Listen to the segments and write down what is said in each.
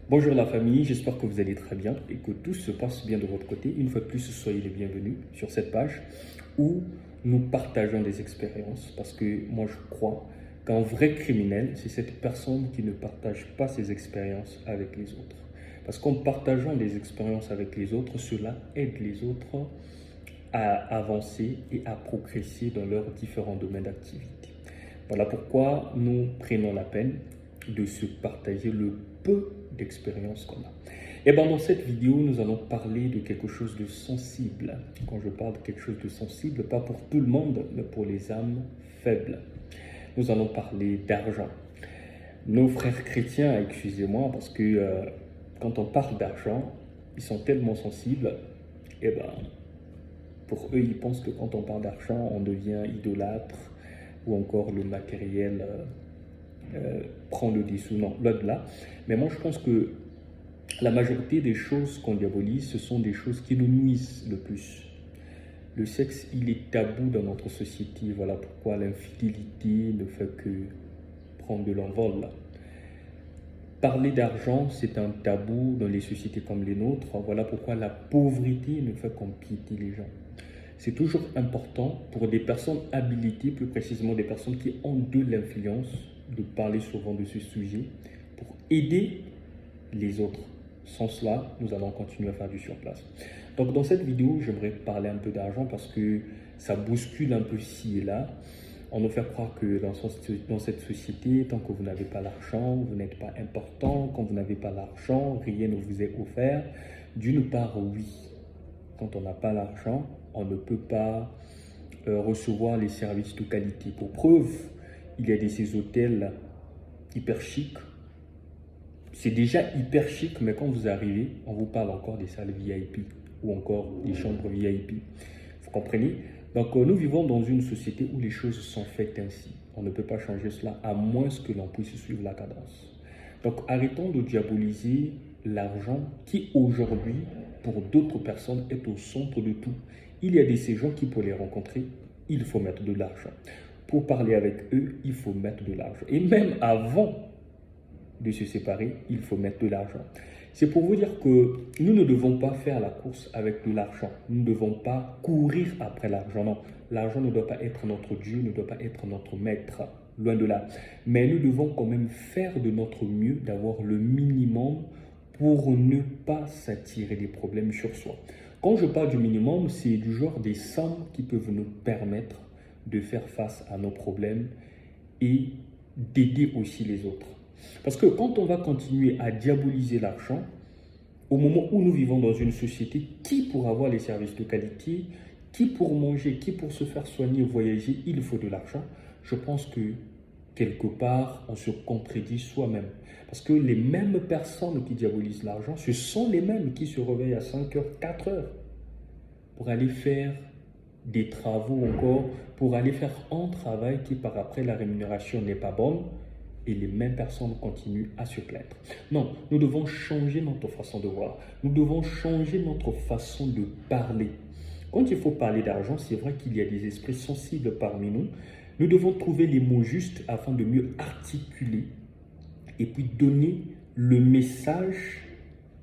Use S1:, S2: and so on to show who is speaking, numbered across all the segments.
S1: Bonjour la famille, j'espère que vous allez très bien et que tout se passe bien de votre côté. Une fois de plus, soyez les bienvenus sur cette page où nous partageons des expériences parce que moi je crois qu'un vrai criminel, c'est cette personne qui ne partage pas ses expériences avec les autres. Parce qu'en partageant des expériences avec les autres, cela aide les autres à avancer et à progresser dans leurs différents domaines d'activité. Voilà pourquoi nous prenons la peine de se partager le peu d'expérience qu'on a. Et bien dans cette vidéo, nous allons parler de quelque chose de sensible. Quand je parle de quelque chose de sensible, pas pour tout le monde, mais pour les âmes faibles. Nous allons parler d'argent. Nos frères chrétiens, excusez-moi, parce que quand on parle d'argent, ils sont tellement sensibles, et ben pour eux, ils pensent que quand on parle d'argent, on devient idolâtre ou encore le matériel prend le dessous. Non, loin de là. Mais moi, je pense que la majorité des choses qu'on diabolise, ce sont des choses qui nous nuisent le plus. Le sexe, il est tabou dans notre société. Voilà pourquoi l'infidélité ne fait que prendre de l'envol. Parler d'argent, c'est un tabou dans les sociétés comme les nôtres. Voilà pourquoi la pauvreté ne fait qu'empiéter les gens. C'est toujours important pour des personnes habilitées, plus précisément des personnes qui ont de l'influence, de parler souvent de ce sujet pour aider les autres. Sans cela, nous allons continuer à faire du surplace. Donc dans cette vidéo, j'aimerais parler un peu d'argent parce que ça bouscule un peu ci et là. On nous fait croire que dans cette société, tant que vous n'avez pas l'argent, vous n'êtes pas important. Quand vous n'avez pas l'argent, rien ne vous est offert. D'une part, oui. Quand on n'a pas l'argent, on ne peut pas recevoir les services de qualité. Pour preuve, il y a ces hôtels hyper chics. C'est déjà hyper chic, mais quand vous arrivez, on vous parle encore des salles VIP ou encore des chambres VIP. Vous comprenez? Donc nous vivons dans une société où les choses sont faites ainsi. On ne peut pas changer cela à moins que l'on puisse suivre la cadence. Donc arrêtons de diaboliser l'argent qui aujourd'hui, pour d'autres personnes, est au centre de tout. Il y a ces gens qui, pour les rencontrer, il faut mettre de l'argent. Pour parler avec eux, il faut mettre de l'argent. Et même avant de se séparer, il faut mettre de l'argent. C'est pour vous dire que nous ne devons pas faire la course avec de l'argent. Nous ne devons pas courir après l'argent. Non, l'argent ne doit pas être notre Dieu, ne doit pas être notre maître. Loin de là. Mais nous devons quand même faire de notre mieux d'avoir le minimum pour ne pas s'attirer des problèmes sur soi. Quand je parle du minimum, c'est du genre des sommes qui peuvent nous permettre de faire face à nos problèmes et d'aider aussi les autres. Parce que quand on va continuer à diaboliser l'argent, au moment où nous vivons dans une société, qui pour avoir les services de qualité, qui pour manger, qui pour se faire soigner, voyager, il faut de l'argent, je pense que quelque part, on se contredit soi-même. Parce que les mêmes personnes qui diabolisent l'argent, ce sont les mêmes qui se réveillent à 5 heures, 4 heures pour aller faire des travaux encore, pour aller faire un travail qui par après la rémunération n'est pas bonne. Et les mêmes personnes continuent à se plaindre. Non, nous devons changer notre façon de voir. Nous devons changer notre façon de parler. Quand il faut parler d'argent, c'est vrai qu'il y a des esprits sensibles parmi nous. Nous devons trouver les mots justes afin de mieux articuler et puis donner le message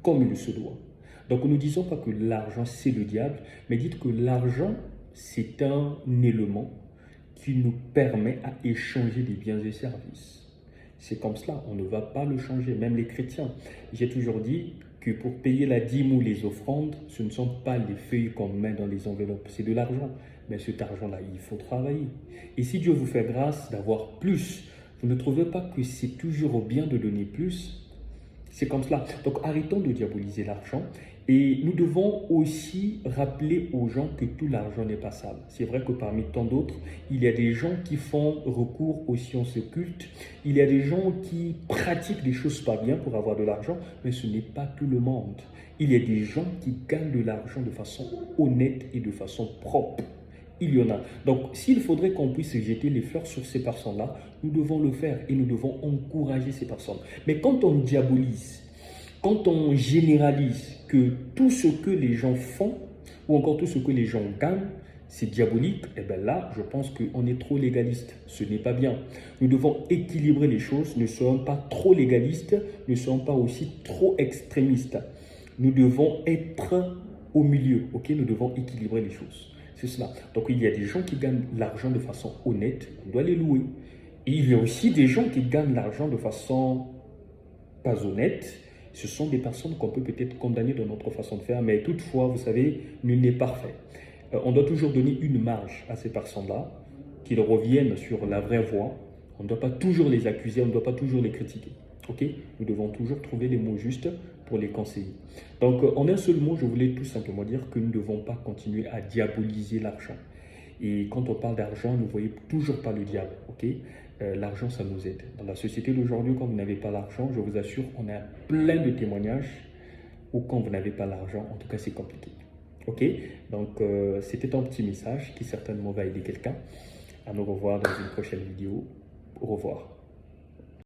S1: comme il se doit. Donc ne disons pas que l'argent c'est le diable, mais dites que l'argent c'est un élément qui nous permet à échanger des biens et services. C'est comme cela, on ne va pas le changer, même les chrétiens. J'ai toujours dit que pour payer la dîme ou les offrandes, ce ne sont pas les feuilles qu'on met dans les enveloppes, c'est de l'argent. Mais cet argent-là, il faut travailler. Et si Dieu vous fait grâce d'avoir plus, vous ne trouvez pas que c'est toujours bien de donner plus? C'est comme cela. Donc arrêtons de diaboliser l'argent. Et nous devons aussi rappeler aux gens que tout l'argent n'est pas sale. C'est vrai que parmi tant d'autres, il y a des gens qui font recours aux sciences occultes. Il y a des gens qui pratiquent des choses pas bien pour avoir de l'argent, mais ce n'est pas tout le monde. Il y a des gens qui gagnent de l'argent de façon honnête et de façon propre. Il y en a. Donc, s'il faudrait qu'on puisse jeter les fleurs sur ces personnes-là, nous devons le faire et nous devons encourager ces personnes. Mais quand on diabolise, quand on généralise que tout ce que les gens font ou encore tout ce que les gens gagnent, c'est diabolique, et bien là, je pense qu'on est trop légaliste. Ce n'est pas bien. Nous devons équilibrer les choses. Ne soyons pas trop légalistes, ne soyons pas aussi trop extrémistes. Nous devons être au milieu, ok? Nous devons équilibrer les choses. C'est cela. Donc, il y a des gens qui gagnent l'argent de façon honnête, on doit les louer. Et il y a aussi des gens qui gagnent l'argent de façon pas honnête. Ce sont des personnes qu'on peut peut-être condamner dans notre façon de faire, mais toutefois, vous savez, nul n'est parfait. On doit toujours donner une marge à ces personnes-là, qu'ils reviennent sur la vraie voie. On ne doit pas toujours les accuser, on ne doit pas toujours les critiquer. Ok? Nous devons toujours trouver les mots justes pour les conseiller. Donc, en un seul mot, je voulais tout simplement dire que nous ne devons pas continuer à diaboliser l'argent. Et quand on parle d'argent, ne voyez toujours pas le diable. Ok? L'argent, ça nous aide. Dans la société d'aujourd'hui, quand vous n'avez pas l'argent, je vous assure, on a plein de témoignages où quand vous n'avez pas l'argent, en tout cas, c'est compliqué. Ok, donc c'était un petit message qui certainement va aider quelqu'un. À nous revoir dans une prochaine vidéo. Au revoir.